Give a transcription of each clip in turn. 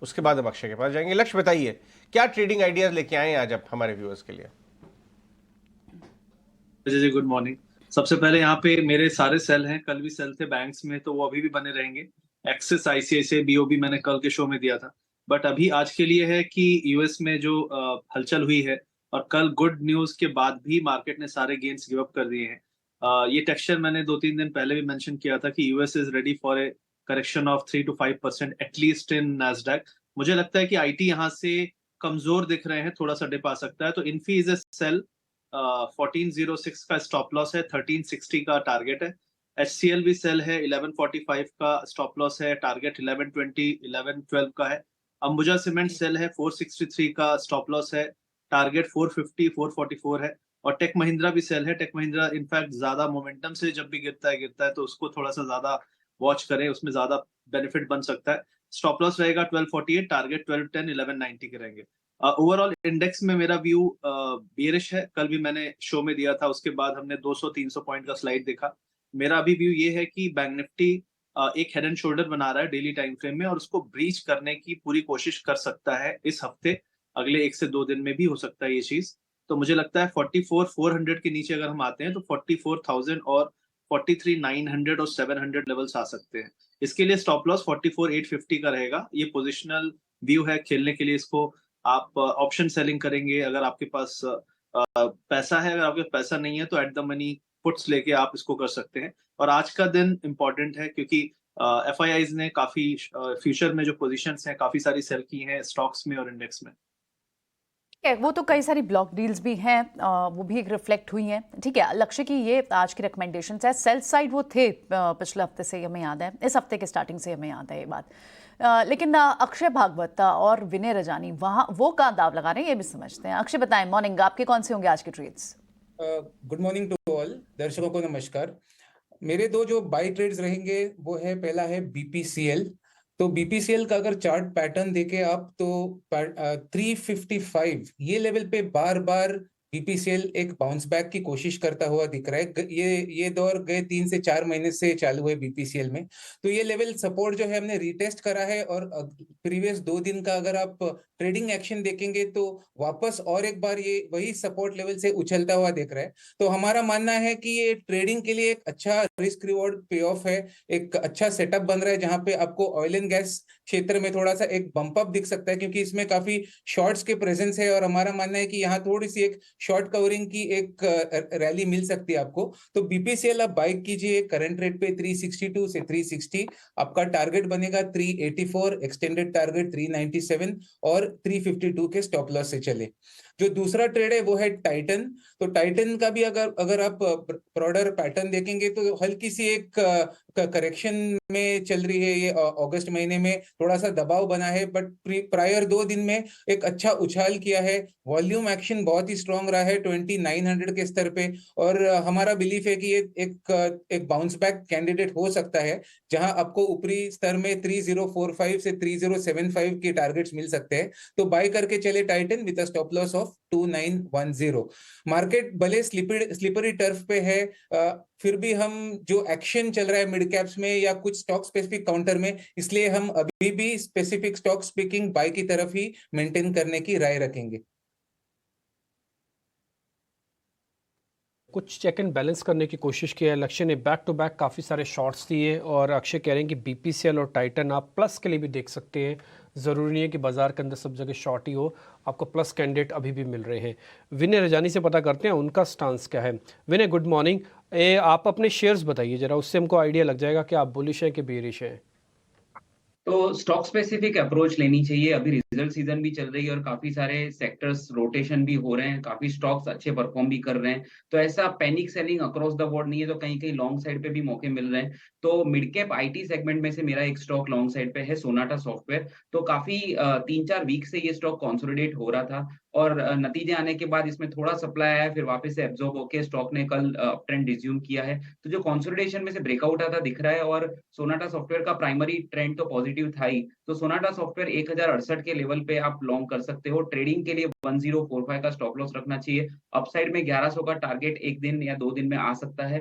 उसके बाद हम अक्षय के पास जाएंगे। लक्ष्य बताइए, क्या ट्रेडिंग आइडियाज लेके आए हैं आज आप हमारे व्यूअर्स के लिए? जी जी, गुड मॉर्निंग। सबसे पहले यहाँ पे मेरे सारे सेल हैं, कल भी सेल थे बैंक्स में, तो वो अभी भी बने रहेंगे। एक्सिस, आईसीआईसीआई, बीओबी मैंने कल के शो में दिया था। बट अभी आज के लिए है कि यूएस में जो हलचल हुई है, और कल गुड न्यूज के बाद भी मार्केट ने सारे गेन्स गिव अप कर दिए हैं। ये टेक्सचर मैंने 2-3 दिन पहले भी मेंशन किया था कि US is ready for a correction of 3 to 5% at least in Nasdaq. मुझे लगता है कि आईटी यहाँ से कमजोर दिख रहे हैं, थोड़ा सा डिप आ सकता है, तो इन्फी इज ए सेल। 1406 का स्टॉप लॉस है, 1360 का टारगेट है। एचसीएल भी सेल है, 1145 का स्टॉप लॉस है, टारगेट 1120 1112 का है। अंबुजा सीमेंट सेल है, 463 का स्टॉप लॉस है, टारगेट 450 444 है। और टेक महिंद्रा भी सेल है। टेक महिंद्रा इनफैक्ट ज्यादा मोमेंटम से जब भी गिरता है तो उसको थोड़ा सा ज्यादा वॉच करें, उसमें ज्यादा बेनिफिट बन सकता है। स्टॉप लॉस रहेगा 1248, टारगेट 1210 1190 के रहेंगे। ओवरऑल इंडेक्स में मेरा व्यू बियरिश है। कल भी मैंने शो में दिया था, उसके बाद हमने 200-300 पॉइंट का स्लाइड देखा। मेरा अभी व्यू ये है कि बैंक निफ्टी एक हेड एंड शोल्डर बना रहा है डेली टाइम फ्रेम में, और उसको ब्रीच करने की पूरी कोशिश कर सकता है इस हफ्ते। अगले 1 से 2 दिन में भी हो सकता है ये चीज। तो मुझे लगता है 44,400 के नीचे अगर हम आते हैं तो 44,000 और 43,900 और 700 लेवल्स आ सकते हैं। इसके लिए स्टॉप लॉस 44,850 का रहेगा। ये पोजिशनल व्यू है खेलने के लिए। इसको आप ऑप्शन सेलिंग करेंगे अगर आपके पास पैसा है। अगर आपके पास पैसा नहीं है तो एट द मनी पुट्स लेके आप इसको कर सकते हैं। और आज का दिन इंपॉर्टेंट है क्योंकि एफआईआईज ने काफी फ्यूचर में जो पोजीशंस हैं काफी सारी सेल की हैं स्टॉक्स में और इंडेक्स में। ठीक है, वो तो कई सारी ब्लॉक डील्स भी हैं, वो भी एक रिफ्लेक्ट हुई हैं। ठीक है, लक्ष्य की ये आज की रिकमेंडेशंस है। सेल साइड वो थे पिछले हफ्ते से, हमें याद है, इस हफ्ते के स्टार्टिंग से हमें याद है ये बात। लेकिन अक्षय भागवत और विनय रजानी वहाँ वो कहाँ दाव लगा रहे हैं ये भी समझते हैं। अक्षय बताएं, मॉर्निंग आपके कौन से होंगे आज के trades? Good morning to all दर्शकों को नमस्कार। मेरे दो जो बाई ट्रेड्स रहेंगे वो है, पहला है बीपीसीएल। तो बीपीसीएल का अगर चार्ट पैटर्न देखे आप तो 355 ये लेवल पे बार बार बीपीसीएल एक बाउंस बैक की कोशिश करता हुआ दिख रहा है। ये दौर गए 3 से 4 महीने से चालू हुए बीपीसीएल में। तो ये लेवल सपोर्ट जो है हमने रिटेस्ट करा है, और प्रीवियस 2 दिन का अगर आप ट्रेडिंग एक्शन देखेंगे तो वापस और एक बार ये वही सपोर्ट लेवल से उछलता हुआ दिख रहा है। तो हमारा मानना है कि ये ट्रेडिंग के लिए एक अच्छा रिस्क रिवॉर्ड पे ऑफ है, एक अच्छा सेटअप बन रहा है जहां पे आपको ऑयल एंड गैस क्षेत्र में थोड़ा सा एक बम्प अप दिख सकता है, क्योंकि इसमें काफी शॉर्ट्स के प्रेजेंस है। और हमारा मानना है कि यहाँ थोड़ी सी एक शॉर्ट कवरिंग की एक रैली मिल सकती है आपको। तो बीपीसीएल आप बाय कीजिए करंट रेट पे 362 से 360। आपका टारगेट बनेगा 384, एक्सटेंडेड टारगेट 397, और 352 के स्टॉप लॉस से चले। जो दूसरा ट्रेड है वो है टाइटन। तो टाइटन का भी अगर अगर आप ब्रॉडर पैटर्न देखेंगे तो हल्की सी एक करेक्शन में चल रही है। ये अगस्त महीने में थोड़ा सा दबाव बना है, बट प्रायर 2 दिन में एक अच्छा उछाल किया है। वॉल्यूम एक्शन बहुत ही स्ट्रांग रहा है 2900 के स्तर पे। और हमारा बिलीफ है कि ये एक बाउंस बैक कैंडिडेट हो सकता है, जहां आपको ऊपरी स्तर में 3045 से 3075 के टारगेट्स मिल सकते हैं। तो बाय करके चले Titan with stop loss of 2910। Market भले स्लिपरी टर्फ पे है, फिर भी हम जो एक्शन चल रहा है मिड कैप्स में या कुछ स्टॉक स्पेसिफिक काउंटर में, इसलिए हम अभी भी स्पेसिफिक स्टॉक स्पीकिंग बाय की तरफ ही मेंटेन करने की राय रखेंगे। कुछ चेक एंड बैलेंस करने की कोशिश की है। लक्ष्य ने बैक टू बैक काफ़ी सारे शॉर्ट्स दिए, और अक्षय कह रहे हैं कि बीपीसीएल और टाइटन आप प्लस के लिए भी देख सकते हैं। ज़रूरी नहीं है कि बाजार के अंदर सब जगह शॉर्ट ही हो, आपको प्लस कैंडिडेट अभी भी मिल रहे हैं। विनय रजानी से पता करते हैं उनका स्टांस क्या है। विनय, गुड मॉर्निंग। आप अपने शेयर्स बताइए ज़रा, उससे हमको आइडिया लग जाएगा कि आप बुलिश हैं कि बेरिश हैं। तो स्टॉक स्पेसिफिक अप्रोच लेनी चाहिए। अभी रिजल्ट सीजन भी चल रही है और काफी सारे सेक्टर्स रोटेशन भी हो रहे हैं, काफी स्टॉक्स अच्छे परफॉर्म भी कर रहे हैं। तो ऐसा panic selling across the board नहीं है, तो कहीं कहीं लॉन्ग साइड पे भी मौके मिल रहे हैं। तो मिड कैप आईटी सेगमेंट में से मेरा एक स्टॉक लॉन्ग साइड पे है, सोनाटा सॉफ्टवेयर। तो काफी 3-4 वीक से ये स्टॉक कंसोलिडेट हो रहा था, और नतीजे आने के बाद इसमें थोड़ा सप्लाई आया, फिर वापस से एब्जॉर्ब होकर स्टॉक ने कल अप ट्रेंड रिज्यूम किया है। तो जो कंसोलिडेशन में से ब्रेकआउट आता दिख रहा है, और सोनाटा सॉफ्टवेयर का प्राइमरी ट्रेंड तो पॉजिटिव था ही। तो सोनाटा सॉफ्टवेयर 1068 के लेवल पे आप लॉन्ग कर सकते हो। ट्रेडिंग के लिए 1045 का स्टॉप लॉस रखना चाहिए। अपसाइड में 1100 का टारगेट 1 दिन या 2 दिन में आ सकता है।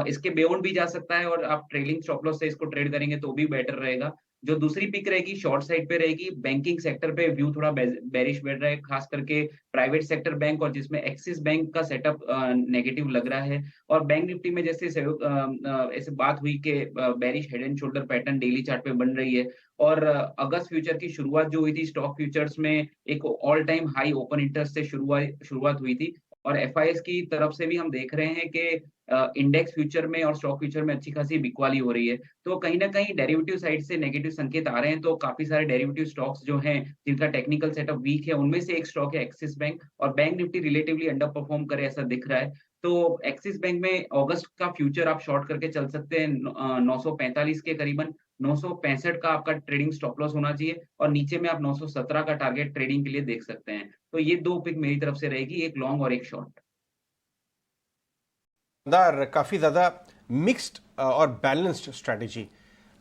इसके बियॉन्ड भी जा सकता है, और आप ट्रेलिंग स्टॉप लॉस से इसको ट्रेड करेंगे तो भी बेटर रहेगा। जो दूसरी पिक रहेगी शॉर्ट साइड पे रहेगी, बैंकिंग सेक्टर पे व्यू थोड़ा बेरिश बैठ रहा है, खास करके प्राइवेट सेक्टर बैंक और जिसमें एक्सिस बैंक का सेटअप नेगेटिव लग रहा है। और बैंक निफ्टी में जैसे ऐसे बात हुई कि bearish head and shoulder pattern daily chart पे बन रही है और अगस्त फ्यूचर की शुरुआत जो हुई थी स्टॉक फ्यूचर्स में एक all time high open interest से शुरुआत हुई थी और एफआईएस की तरफ से भी हम देख रहे हैं कि इंडेक्स फ्यूचर में और स्टॉक फ्यूचर में अच्छी खासी बिकवाली हो रही है। तो कहीं ना कहीं डेरिवेटिव साइड से नेगेटिव संकेत आ रहे हैं, तो काफी सारे डेरिवेटिव स्टॉक्स जो हैं जिनका टेक्निकल सेटअप वीक है उनमें से एक स्टॉक है एक्सिस बैंक और bank Nifty relatively under perform करे ऐसा दिख रहा है। तो एक्सिस बैंक में अगस्त का फ्यूचर आप शॉर्ट करके चल सकते हैं 945 के करीबन, 965 का आपका ट्रेडिंग स्टॉप लॉस होना चाहिए और नीचे में आप 917 का टारगेट ट्रेडिंग के लिए देख सकते हैं। तो ये दो पिक मेरी तरफ से रहेगी, एक लॉन्ग और एक शॉर्ट। काफी ज्यादा मिक्स्ड और बैलेंस्ड स्ट्रेटेजी।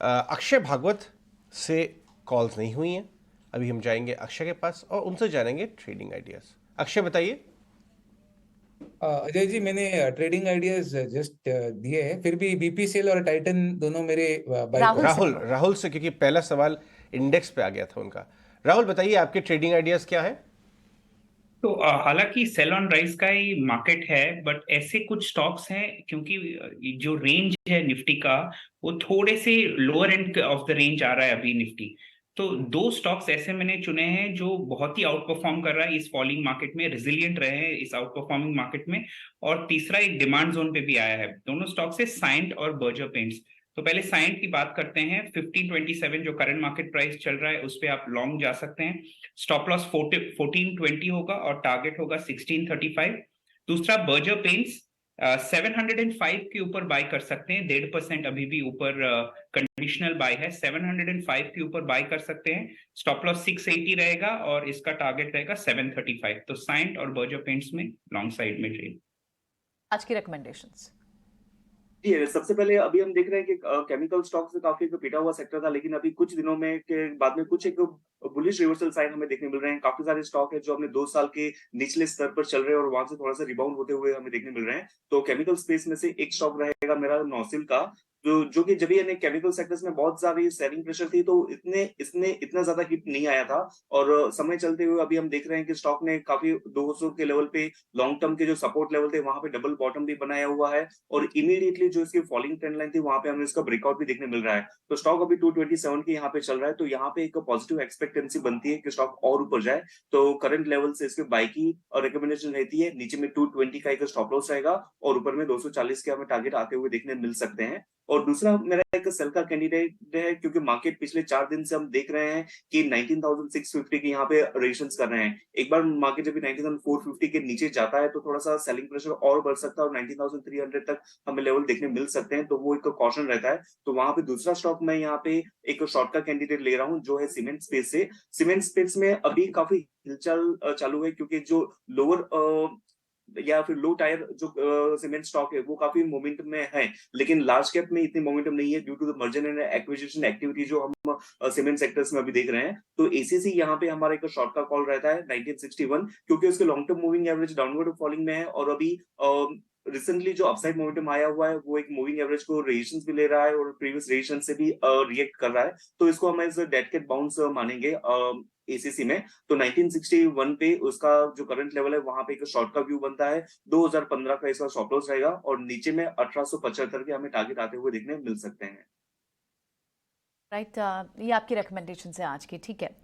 अक्षय भागवत से कॉल्स नहीं हुई हैं, अभी हम जाएंगे अक्षय के पास और उनसे जानेंगे ट्रेडिंग आइडियाज। अक्षय बताइए। अजय जी, मैंने ट्रेडिंग आइडियाज जस्ट दिए हैं, फिर भी बीपीसीएल और टाइटन दोनों मेरे बाय राहुल से, क्योंकि पहला सवाल इंडेक्स पे आ गया था उनका। राहुल बताइए आपके ट्रेडिंग आइडियाज क्या है? तो हालांकि सेल ऑन राइज का ही मार्केट है, बट ऐसे कुछ स्टॉक्स हैं क्योंकि जो रेंज है निफ्टी का वो थोड़े से lower end of the range आ रहा है अभी निफ्टी। तो दो स्टॉक्स ऐसे मैंने चुने हैं जो बहुत ही आउट परफॉर्म कर रहा है इस फॉलिंग मार्केट में, रेजिलिएंट रहे हैं इस आउट परफॉर्मिंग मार्केट में, और तीसरा एक डिमांड जोन पे भी आया है। दोनों स्टॉक्स है साइंट और बर्जर पेंट्स। तो पहले साइंट की बात करते हैं। 1527 जो करंट मार्केट प्राइस चल रहा है उस पे आप लॉन्ग जा सकते हैं। स्टॉप लॉस 1420 होगा और टारगेट होगा 1635। दूसरा बर्जर पेंट्स 705 के ऊपर बाय कर सकते हैं, 1.5% अभी भी ऊपर कंडीशनल बाय है, 705 के ऊपर बाय कर सकते हैं। स्टॉप लॉस 680 रहेगा और इसका टारगेट रहेगा 735। तो साइंट और बर्जर पेंट्स में लॉन्ग साइड में ट्रेड। आज की रिकमेंडेशंस जी, सबसे पहले अभी हम देख रहे हैं कि केमिकल स्टॉक से काफी एक पिटा हुआ सेक्टर था, लेकिन अभी कुछ दिनों में के बाद में कुछ एक बुलिश रिवर्सल साइन हमें देखने मिल रहे हैं। काफी सारे स्टॉक है जो अपने 2 साल के निचले स्तर पर चल रहे हैं और वहां से थोड़ा सा रिबाउंड होते हुए हमें देखने मिल रहे हैं। तो केमिकल स्पेस में से एक स्टॉक रहेगा मेरा नौसिल का, जो कि जब यानी केमिकल सेक्टर्स में बहुत सारी सेलिंग प्रेशर थी तो इसने इतना ज्यादा हिट नहीं आया था और समय चलते हुए अभी हम देख रहे हैं कि स्टॉक ने काफी 200 के लेवल पे लॉन्ग टर्म के जो सपोर्ट लेवल थे वहां पे डबल बॉटम भी बनाया हुआ है और इमीडिएटली जो इसकी फॉलिंग ट्रेंड लाइन थी वहां पे हमें इसका ब्रेकआउट भी देखने मिल रहा है। तो स्टॉक अभी 227 के यहाँ पे चल रहा है, तो यहाँ पे एक पॉजिटिव एक्सपेक्टेंसी बनती है कि स्टॉक और ऊपर जाए। तो करंट लेवल से इसके बाई की और रिकमेंडेशन रहती है, नीचे में 220 का एक स्टॉप लॉस रहेगा और ऊपर में 240 के हमें टारगेट आते हुए देखने मिल सकते हैं। और दूसरा मेरा एक सेल का कैंडिडेट है, क्योंकि मार्केट पिछले 4 दिन से हम देख रहे हैं कि 19,650 के यहाँ पे रेजिस्टेंस कर रहे हैं। एक बार मार्केट जब 19,450 के नीचे जाता है तो थोड़ा सा सेलिंग प्रेशर और बढ़ सकता है और 19,300 तक हमें लेवल देखने मिल सकते हैं, तो वो एक कॉशन रहता है। तो वहां पे दूसरा स्टॉक मैं यहाँ पे एक शॉर्ट का कैंडिडेट ले रहा हूँ जो है सीमेंट स्पेस से। सीमेंट स्पेस में अभी काफी हिलचाल चालू है, क्योंकि जो लोअर या फिर लो टायर जो सीमेंट स्टॉक है वो काफी मोमेंटम में है, लेकिन लार्ज कैप में इतनी मोमेंटम नहीं है due to the merger and acquisition activity जो हम सीमेंट सेक्टर्स में अभी देख रहे हैं। तो एसीसी यहाँ पे हमारा एक शॉर्ट का कॉल रहता है 1961, क्योंकि उसके long term moving average downward falling में है और अभी रिसेंटली जो अपसाइड मोमेंटम आया हुआ है वो एक मूविंग एवरेज को रेजिस्टेंस भी ले रहा है और प्रीवियस रेजिस्टेंस से भी रिएक्ट कर रहा है। तो इसको हम एज डेड कैट बाउंस मानेंगे एसीसी में। तो 1961 पे उसका जो करंट लेवल है वहां पे एक शॉर्ट का व्यू बनता है। 2015 का इसका स्टॉप लॉस रहेगा और नीचे में 1875 के हमें टारगेट आते हुए देखने मिल सकते हैं। राइट, ये आपकी रिकमेंडेशन है आज की, ठीक है।